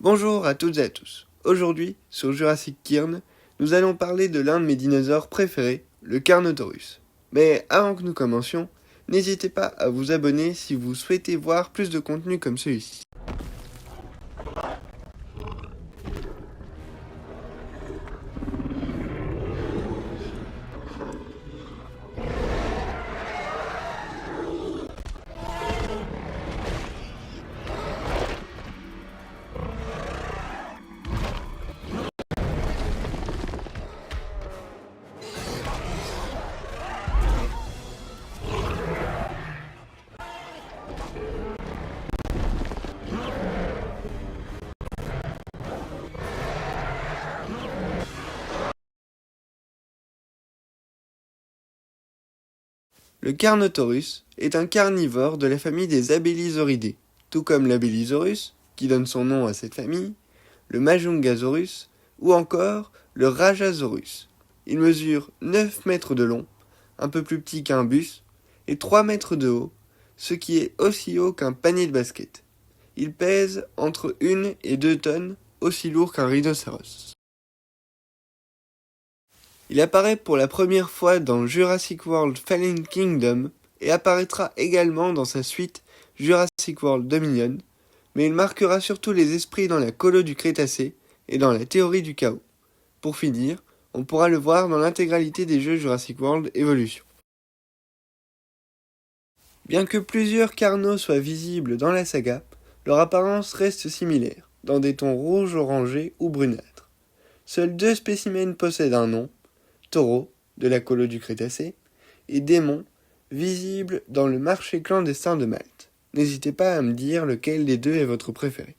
Bonjour à toutes et à tous. Aujourd'hui, sur Jurassic Cairn, nous allons parler de l'un de mes dinosaures préférés, le Carnotaurus. Mais avant que nous commencions, n'hésitez pas à vous abonner si vous souhaitez voir plus de contenu comme celui-ci. Le Carnotaurus est un carnivore de la famille des Abelisauridae, tout comme l'Abelisaurus, qui donne son nom à cette famille, le Majungasaurus ou encore le Rajasaurus. Il mesure 9 mètres de long, un peu plus petit qu'un bus, et 3 mètres de haut, ce qui est aussi haut qu'un panier de basket. Il pèse entre 1 et 2 tonnes, aussi lourd qu'un rhinocéros. Il apparaît pour la première fois dans Jurassic World Fallen Kingdom et apparaîtra également dans sa suite Jurassic World Dominion, mais il marquera surtout les esprits dans la colo du Crétacé et dans la théorie du chaos. Pour finir, on pourra le voir dans l'intégralité des jeux Jurassic World Evolution. Bien que plusieurs carnos soient visibles dans la saga, leur apparence reste similaire, dans des tons rouge orangé ou brunâtre. Seuls 2 spécimens possèdent un nom, Taureau, de la colo du Crétacé, et Démon, visible dans le marché clandestin de Malte. N'hésitez pas à me dire lequel des deux est votre préféré.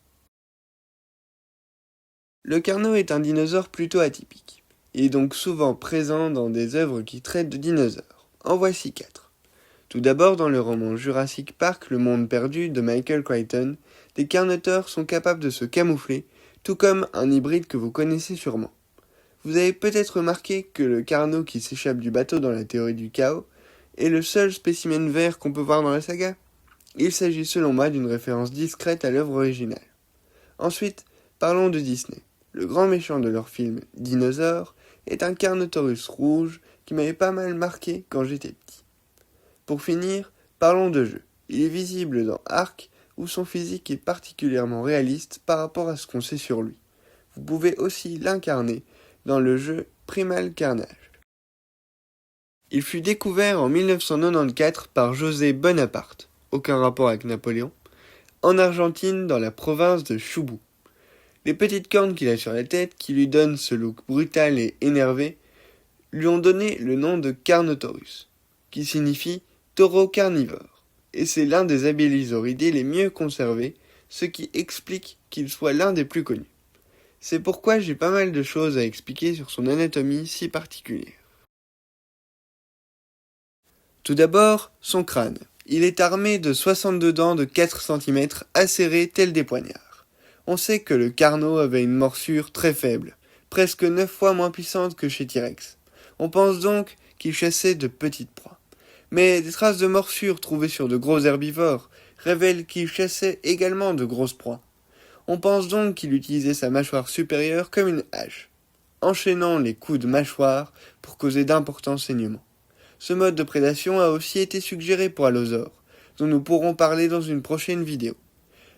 Le carno est un dinosaure plutôt atypique. Il est donc souvent présent dans des œuvres qui traitent de dinosaures. En voici 4. Tout d'abord, dans le roman Jurassic Park, Le Monde Perdu de Michael Crichton, des carnoteurs sont capables de se camoufler, tout comme un hybride que vous connaissez sûrement. Vous avez peut-être remarqué que le carno qui s'échappe du bateau dans la théorie du chaos est le seul spécimen vert qu'on peut voir dans la saga. Il s'agit selon moi d'une référence discrète à l'œuvre originale. Ensuite, parlons de Disney. Le grand méchant de leur film Dinosaure est un Carnotaurus rouge qui m'avait pas mal marqué quand j'étais petit. Pour finir, parlons de jeu. Il est visible dans Ark où son physique est particulièrement réaliste par rapport à ce qu'on sait sur lui. Vous pouvez aussi l'incarner dans le jeu Primal Carnage. Il fut découvert en 1994 par José Bonaparte, aucun rapport avec Napoléon, en Argentine dans la province de Chubut. Les petites cornes qu'il a sur la tête, qui lui donnent ce look brutal et énervé, lui ont donné le nom de Carnotaurus, qui signifie taureau carnivore, et c'est l'un des Abelisauridae les mieux conservés, ce qui explique qu'il soit l'un des plus connus. C'est pourquoi j'ai pas mal de choses à expliquer sur son anatomie si particulière. Tout d'abord, son crâne. Il est armé de 62 dents de 4 cm acérées telles des poignards. On sait que le carno avait une morsure très faible, presque 9 fois moins puissante que chez T-Rex. On pense donc qu'il chassait de petites proies. Mais des traces de morsures trouvées sur de gros herbivores révèlent qu'il chassait également de grosses proies. On pense donc qu'il utilisait sa mâchoire supérieure comme une hache, enchaînant les coups de mâchoire pour causer d'importants saignements. Ce mode de prédation a aussi été suggéré pour Allosaure, dont nous pourrons parler dans une prochaine vidéo.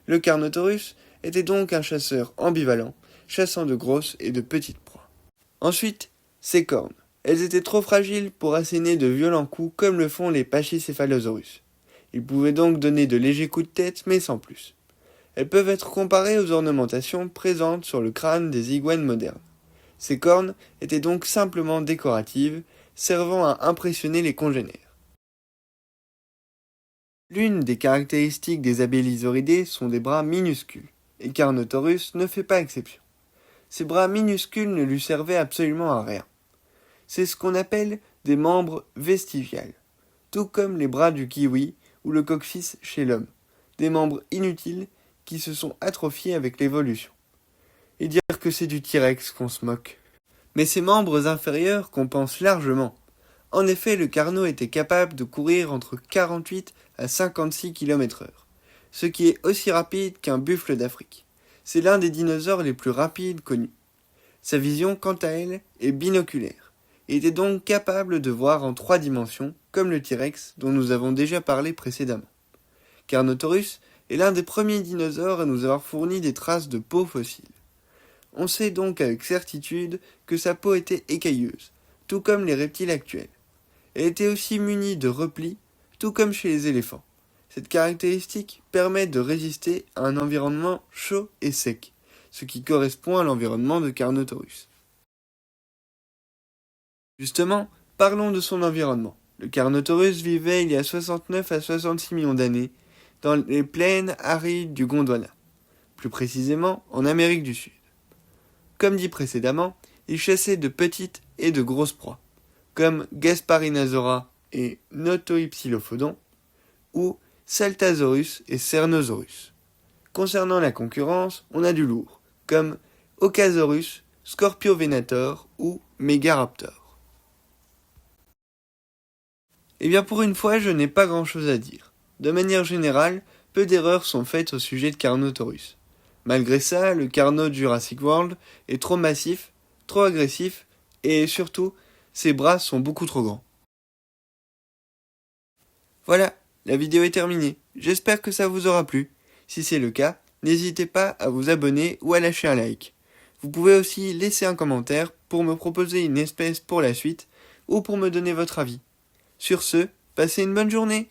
Le Carnotaurus était donc un chasseur ambivalent, chassant de grosses et de petites proies. Ensuite, ses cornes. Elles étaient trop fragiles pour asséner de violents coups comme le font les Pachycephalosaurus. Ils pouvaient donc donner de légers coups de tête, mais sans plus. Elles peuvent être comparées aux ornementations présentes sur le crâne des iguanes modernes. Ces cornes étaient donc simplement décoratives, servant à impressionner les congénères. L'une des caractéristiques des Abelisauridae sont des bras minuscules, et Carnotaurus ne fait pas exception. Ces bras minuscules ne lui servaient absolument à rien. C'est ce qu'on appelle des membres vestigiales, tout comme les bras du kiwi ou le coccyx chez l'homme, des membres inutiles qui se sont atrophiés avec l'évolution. Et dire que c'est du T-Rex qu'on se moque. Mais ses membres inférieurs compensent largement. En effet, le carno était capable de courir entre 48 à 56 km/h, ce qui est aussi rapide qu'un buffle d'Afrique. C'est l'un des dinosaures les plus rapides connus. Sa vision, quant à elle, est binoculaire. Il était donc capable de voir en 3 dimensions, comme le T-Rex dont nous avons déjà parlé précédemment. Carnotaurus est l'un des premiers dinosaures à nous avoir fourni des traces de peau fossile. On sait donc avec certitude que sa peau était écailleuse, tout comme les reptiles actuels. Elle était aussi munie de replis, tout comme chez les éléphants. Cette caractéristique permet de résister à un environnement chaud et sec, ce qui correspond à l'environnement de Carnotaurus. Justement, parlons de son environnement. Le Carnotaurus vivait il y a 69 à 66 millions d'années dans les plaines arides du Gondwana, plus précisément en Amérique du Sud. Comme dit précédemment, il chassait de petites et de grosses proies, comme Gasparinosaura et Notohypsilophodon, ou Saltasaurus et Cernosaurus. Concernant la concurrence, on a du lourd, comme Ocasaurus, Scorpiovenator ou Megaraptor. Eh bien pour une fois, je n'ai pas grand-chose à dire. De manière générale, peu d'erreurs sont faites au sujet de Carnotaurus. Malgré ça, le Carno de Jurassic World est trop massif, trop agressif, et surtout, ses bras sont beaucoup trop grands. Voilà, la vidéo est terminée. J'espère que ça vous aura plu. Si c'est le cas, n'hésitez pas à vous abonner ou à lâcher un like. Vous pouvez aussi laisser un commentaire pour me proposer une espèce pour la suite ou pour me donner votre avis. Sur ce, passez une bonne journée.